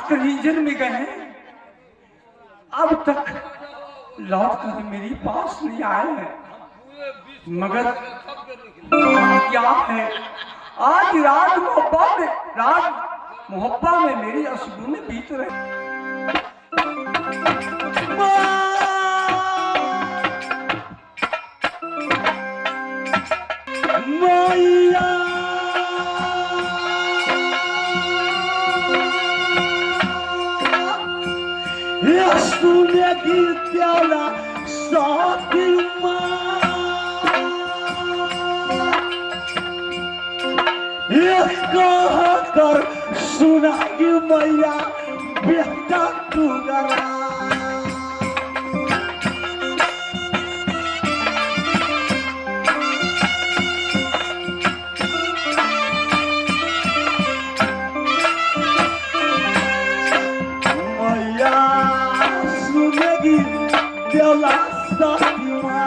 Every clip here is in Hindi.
कलीजन में गए, अब तक लौट कर मेरे पास नहीं आए हैं। मगर क्या है, आज रात मोहब्बत में मेरी असुगुन बीत रहे। कर सुनागी मैया बेटा तू गरा मैया सुनेगी देवला सतीमा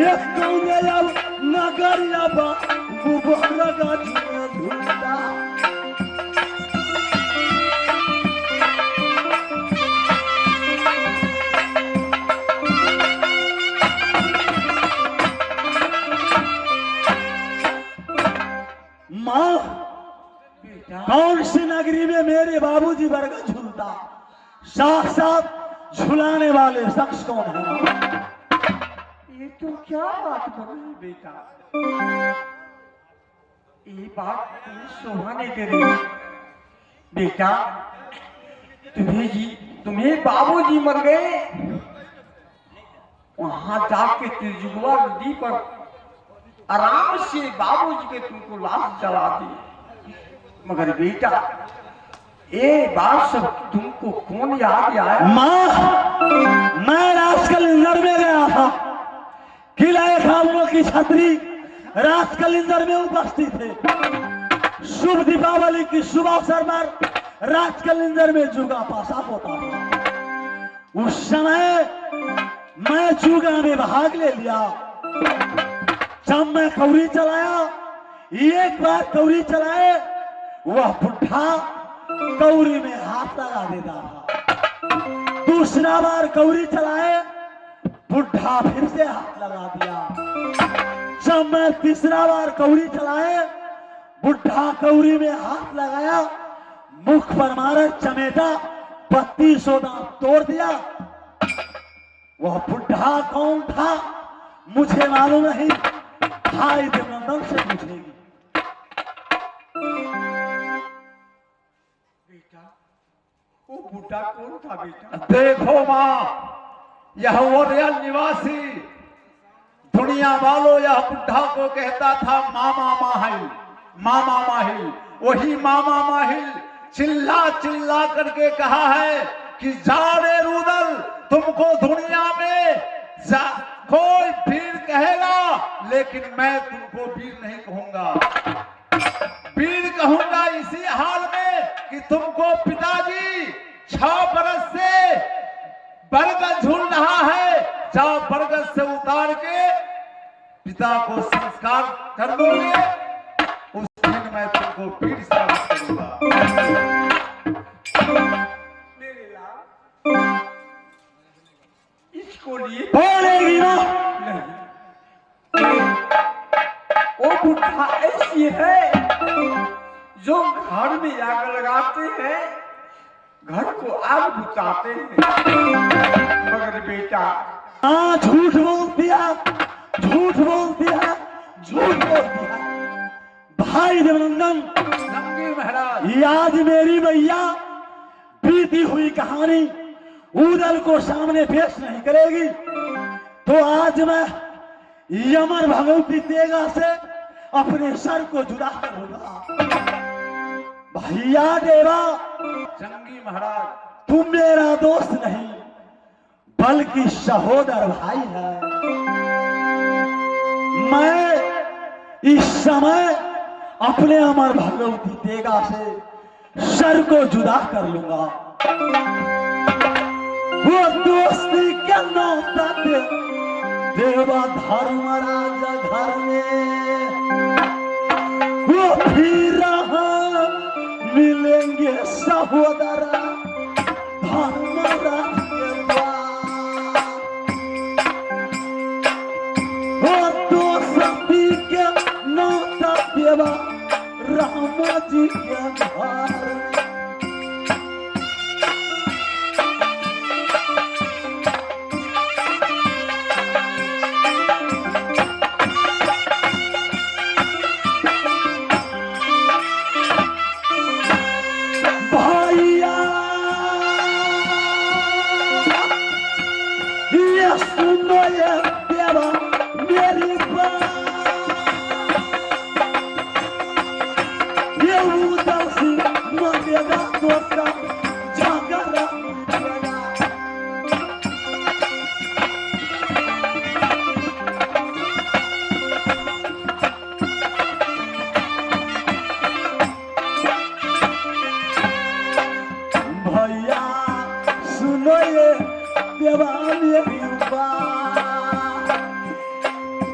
एक कौने अब नगर अब बुबरगा झुंडा माँ कौन सी नगरी में मेरे बाबूजी वर्गा झूलता, साथ साथ झुलाने वाले शख्स कौन है? ये तो क्या बात कर रही बेटा, ये बात तुम्हें शोभा नहीं दे रही बेटा। तुम्हें बाबूजी मर गए, वहां जाके तिरजुगवा नदी पर आराम से बाबूजी के तुमको लाश जला दी। मगर बेटा ये बात सब तुमको कौन याद आया? माँ मैं राजकलिंदर में गया था, किलाए खामों की छतरी राजकलिंदर में उपस्थित थे। शुभ दीपावली की शुभ अवसर पर राजकलिंदर में जुगा पासा होता था। उस समय मैं जुगा में भाग ले लिया। जब मैं कौड़ी चलाया, एक बार कौड़ी चलाए वह बुढ़ा कौड़ी में हाथ लगा देता था, दूसरा बार कौड़ी चलाए बुढ़ा फिर से हाथ लगा दिया। जब मैं तीसरा बार कौड़ी चलाए, बुढ़ा कौड़ी में हाथ लगाया, मुख पर मारा चमेटा, 32 दांत तोड़ दिया। वह बुढ़ा कौन था मुझे मालूम नहीं, भाई देवनंदन से पूछेगी। बेटा वो बुढ़ा कौन था बेटा? देखो माँ, यह ओरियल निवासी दुनिया वालों यह बुढ़ा को कहता था मामा माहिल, मामा माहिल। वही मामा माहिल चिल्ला चिल्ला करके कहा है कि जाने रुदल, तुमको दुनिया में कोई वीर कहेगा, लेकिन मैं तुमको वीर नहीं कहूंगा। वीर कहूंगा इसी हाल में कि तुमको पिताजी 6 बरस से बरगद झूल रहा है, जब बरगद से उतार के पिता को संस्कार कर दोगे, उस दिन मैं तुमको वीर साबित करूंगा। मेरे लाल, इसको लिए बोलेगी ना? नहीं, वो बुढ़ा ऐसी है जो घर में आग लगाते हैं, घर को आग बुझाते हैं। मगर बेटा, हाँ, झूठ बोल दिया, झूठ बोल दिया, झूठ बोल दिया। भाई देवनंदन, नंगी महाराज, ये आज मेरी मैया बीती हुई कहानी उदल को सामने पेश नहीं करेगी, तो आज मैं यमन भगवती तेगा से अपने सर को जुदा करूंगा। भैया देवा, जंगी महाराज, तुम मेरा दोस्त नहीं बल्कि सहोदर भाई है। मैं इस समय अपने अमर भगवती तेगा से सर को जुदा कर लूंगा। वो दोस्ती के नाता देवा धर्मराज घर में वो फिर मिलेंगे सहोदर धर्मराज के द्वार। वो दोस्ती के नाता देवा राम जी के घर में। भैया सुनो ये देवा मेरी बात,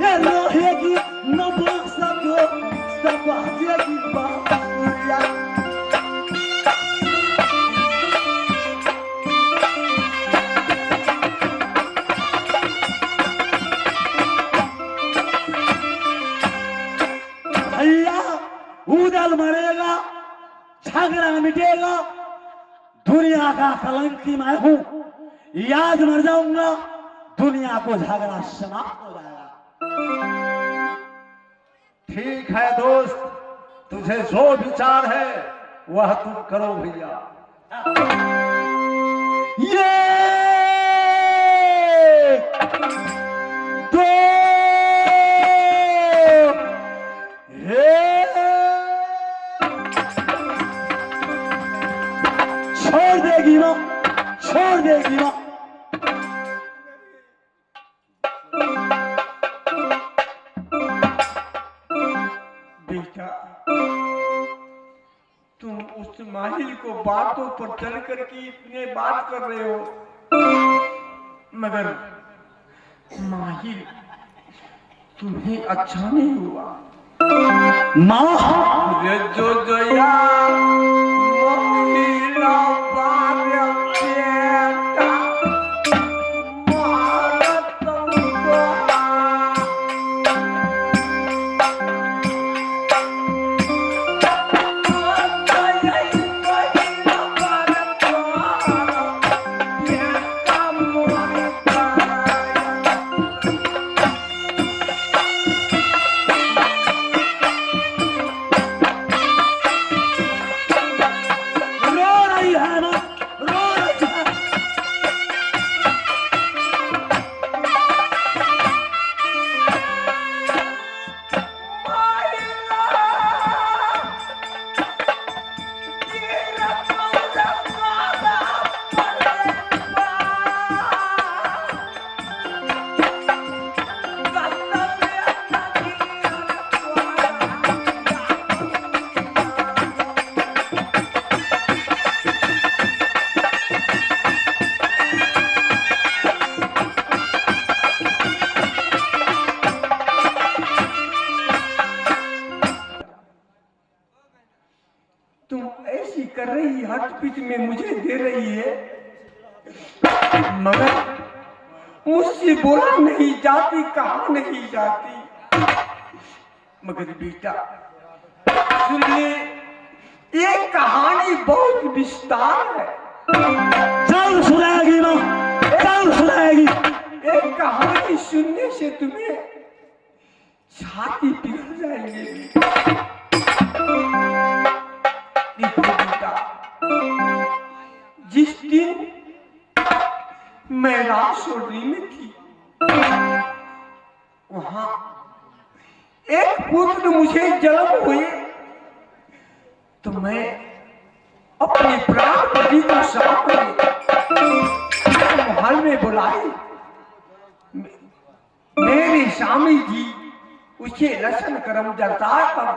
ये रहेगी न बोल सको सब बाजेगी बाबूया। भैया उदल मरेगा, झगड़ा मिटेगा, दुनिया का कलंकी मैं हूं, याद मर जाऊंगा, दुनिया को झगड़ा समाप्त हो जाएगा। ठीक है दोस्त, तुझे जो विचार है वह तुम करो भैया। ये दो छोड़ देगी ना, छोड़ देगी ना। बेटा, तुम उस माहिल को बातों पर चढ़ करके इतने बात कर रहे हो, मगर माहिल तुम्हें अच्छा नहीं हुआ। माँ रे जो जया महिला बार बेटा मारत तुमको। ही हटपीट में मुझे दे रही है, मगर मुझसे बोला नहीं जाती, कहा नहीं जाती। मगर बेटा सुन ले, ये कहानी बहुत विस्तार है। चल सुनाएगी माँ, चल सुनाएगी। एक कहानी सुनने से तुम्हें छाती पिघल जाएगी। देखो बेटा, जिस दिन मैं राजसोरी में थी, वहां एक पुत्र मुझे जन्म हुए, तो मैं अपने प्राणपति को साथ में महल में बुलाई। मेरे स्वामी जी उसे लसन कर्म जलता कर,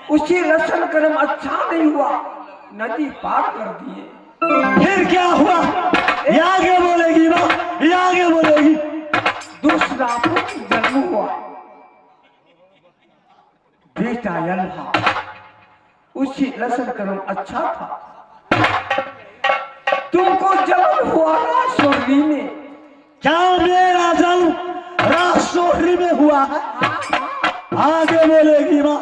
उसे लसन कर्म अच्छा नहीं हुआ, नदी पार कर दिए। फिर क्या हुआ? ये आगे बोलेगी माँ, ये आगे बोलेगी। दूसरा पुत्र जन्म हुआ, बेटा यल्हा, उसे लसन कर्म अच्छा था। तुमको जन्म हुआ राजसोरी में। क्या मेरा जन्म राजसोरी में हुआ है? आगे बोलेगी माँ।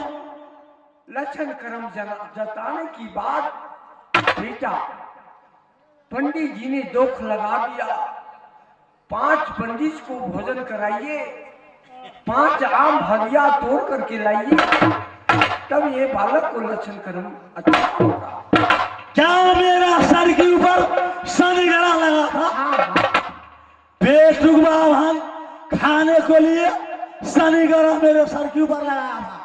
लक्षण कर्म जताने की बात बेटा, पंडित जी ने दोख लगा दिया। 5 पंडित को भोजन कराइए, 5 आम भजिया तोड़ करके लाइए, तब ये बालक को लक्षण कर्म अच्छा होगा। क्या मेरा सर के ऊपर शनि गड़ा लगा था? बेटुक बाबा खाने को लिए शनि गड़ा मेरे सर के ऊपर लगाया था।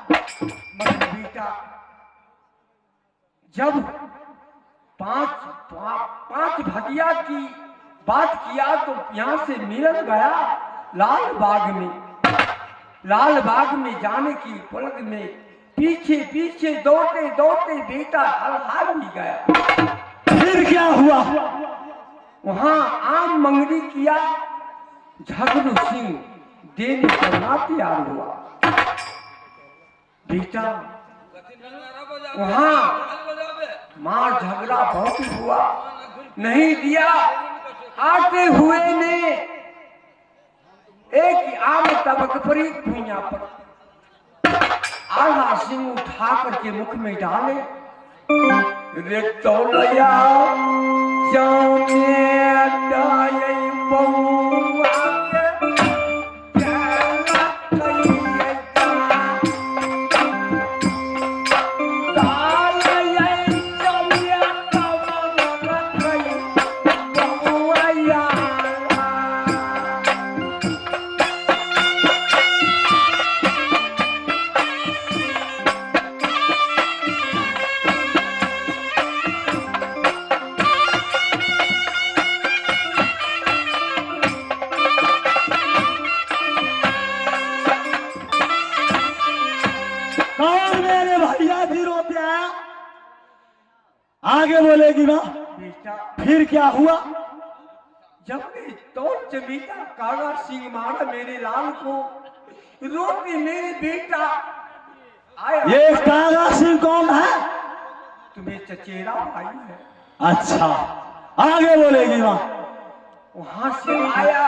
मगर बेटा जब 5 भजिया की बात किया तो यहाँ से मिलन गया लाल बाग में जाने की पलक में पीछे पीछे दौड़ते दौड़ते बेटा हार भी गया। फिर क्या हुआ? वहां आम मंगनी किया, झगड़ू सिंह देने करना तैयार हुआ। बेटा वहां मार झगड़ा बहुत हुआ, नहीं दिया। आते हुए ने एक आम तबक पर भुइयां पर आधा सिंह उठा करके मुख में डाले। रे तौलिया चाउने डाये बउआ के प्याला कइए जा, तालिया चलिया कवन रखई बउआ याला। कौन मेरे भैया जी रोते आया? आगे बोलेगी माँ। बेटा फिर क्या हुआ? जब तो जमीता काला सिंह मारा मेरे लाल को, रोते मेरे बेटा आया। ये कागा सिंह कौन है? तुम्हें चचेरा भाई है। अच्छा, आगे बोलेगी माँ। वहां से आया,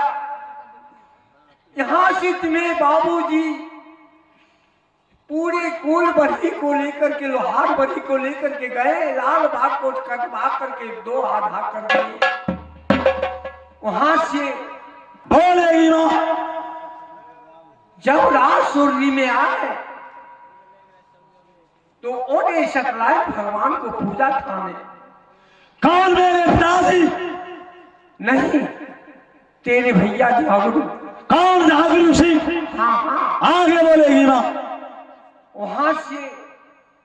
यहाँ से तुम्हें बाबूजी पूरे कुल बड़ी को लेकर के, लोहार बड़ी को लेकर के गए, लाल बाग को कटवा करके 2 हाथ भाग कर दिए। वहां से बोलेगी माँ। जब राजसोरी में आए तो उन्हें सतलाए भगवान को पूजा ठाने। कौन मेरे पिताजी? नहीं, तेरे भैया झागड़ू। कौन झागड़ू सिंह? हाँ हाँ। आगे बोलेगी माँ। वहां से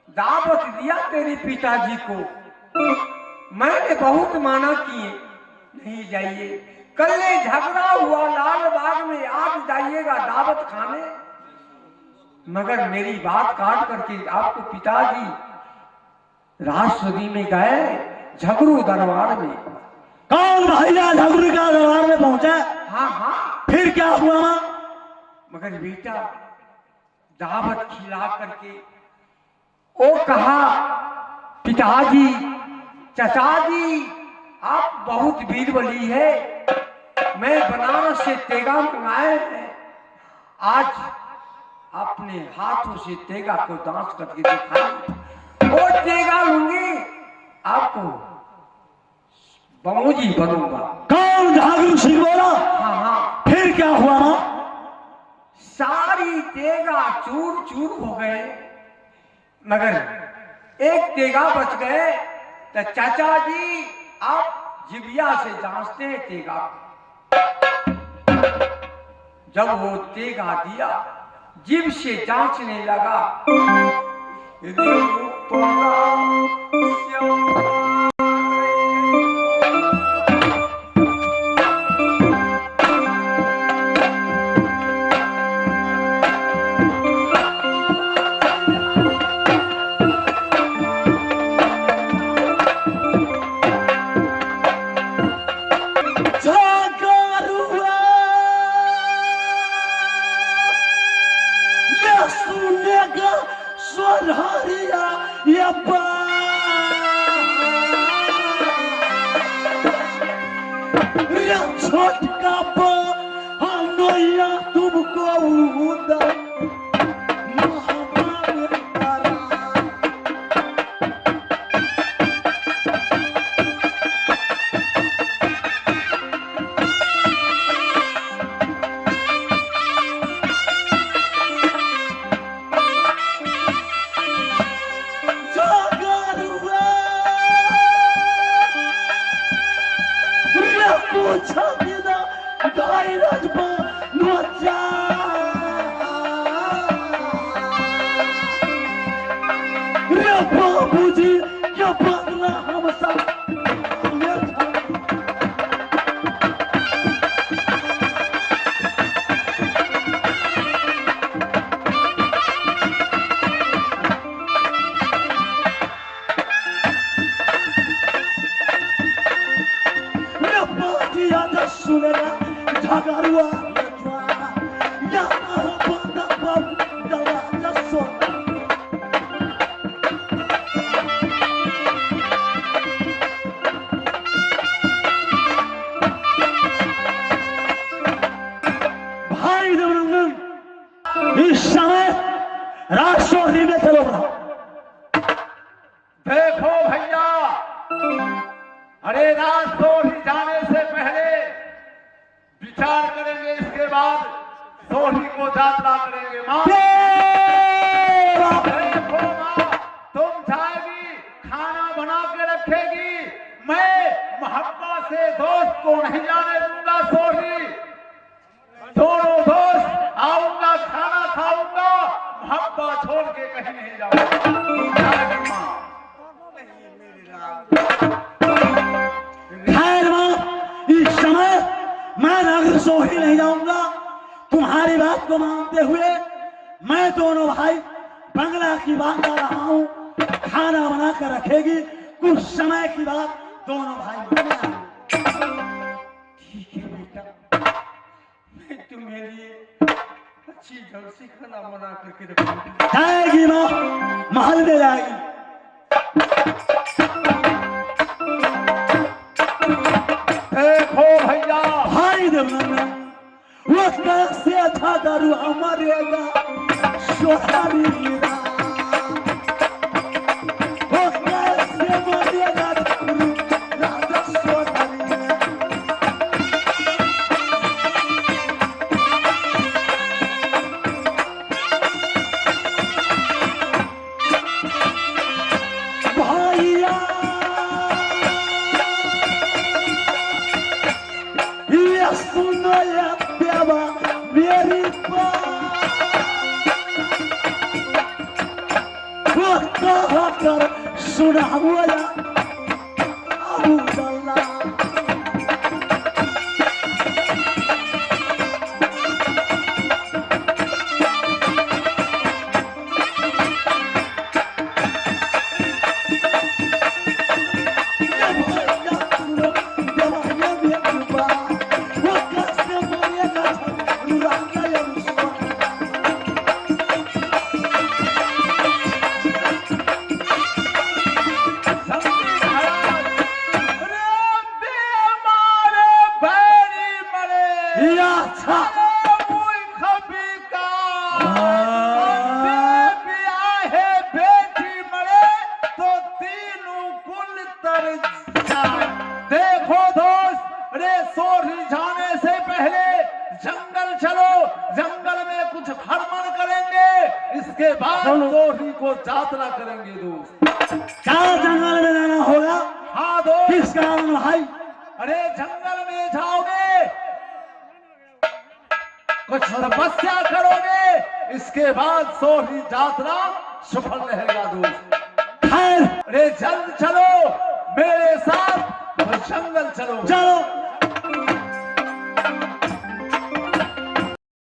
दावत दिया तेरे पिताजी को, मैंने बहुत माना किए, नहीं जाइए। कल झगड़ा हुआ लाल बाग में, आज जाइएगा दावत खाने। मगर मेरी बात काट करके आपको पिताजी राजसोरी में गए, झगड़ू दरबार में। कौन भैया झगड़ू का दरबार में पहुंचा? हाँ हाँ। फिर क्या हुआ माँ? मगर बेटा दावत खिला करके वो कहा, पिताजी चाचा जी आप बहुत वीर बली है। मैं बनारस से तेगा मंगाए हैं, आज अपने हाथों से तेगा को दांत करके दिखाएंगे। वो तेगा लूंगी, आपको बमोजी बनूंगा। कौन झागरू सिंह बोला? हाँ हाँ, फिर क्या हुआ मां? सारी तेगा चूर चूर हो गए, मगर एक तेगा बच गए। तो चाचा जी आप जिबिया से जांचते हैं तेगा को। जब वो तेगा दिया, जिब से जांचने लगा, छोटका हनोया तुमको उदा बाबूजी ये बदला हम सब सुनेगा झगड़ुआ इस समय राष्ट्रवादी में चलो। देखो भैया, अरे राष्ट्रवादी जाने से पहले विचार करेंगे, इसके बाद सोही को यात्रा करेंगे। माँ देखो माँ, तुम जाएगी, खाना बना के रखेगी, मैं मोहब्बत से दोस्त को नहीं जाने दूंगा। सोही दोनों दोस्त आऊंगा, खाना खाऊंगा, मोहब्बत छोड़ के कहीं नहीं जाऊंगा। खैर मां, इस समय मैं नगर सोही नहीं जाऊंगा। तुम्हारी बात को मानते हुए मैं दोनों भाई बंगला की बात कर रहा हूँ, खाना बना कर रखेगी, कुछ समय की बात दोनों भाई माने आएंगे। ठीक है बेटा, मैं तुम्हें लिए अच्छी ढंग से खाना बना करके रखूंगी। जाएगी माँ, महल में जाएगी। देखो भैया, भाई देवनंदन, वो कैसे अच्छा दारू हमारेगा सोहारी गिरा, वो कैसे मरेगा दारू राजा सोहारी गिरा। भैया ये सुनो ये प्यावा मेरी बात, वो कहा कर सुना हुआ अबू दल्ला। समझी महाराज, कर जाए। देखो दोस्त, अरे सोरी जाने से पहले जंगल चलो, जंगल में कुछ भ्रमण करेंगे, इसके बाद सोरी को यात्रा करेंगे दोस्त। क्या जंगल में जाना होगा? हाँ दोस्त। किस कारण भाई? अरे जंगल में जाओगे, कुछ तपस्या करोगे, इसके बाद सोरी यात्रा सफल रहेगा दोस्त। खैर अरे जल्द चलो मेरे साथ, तो जंगल चलो।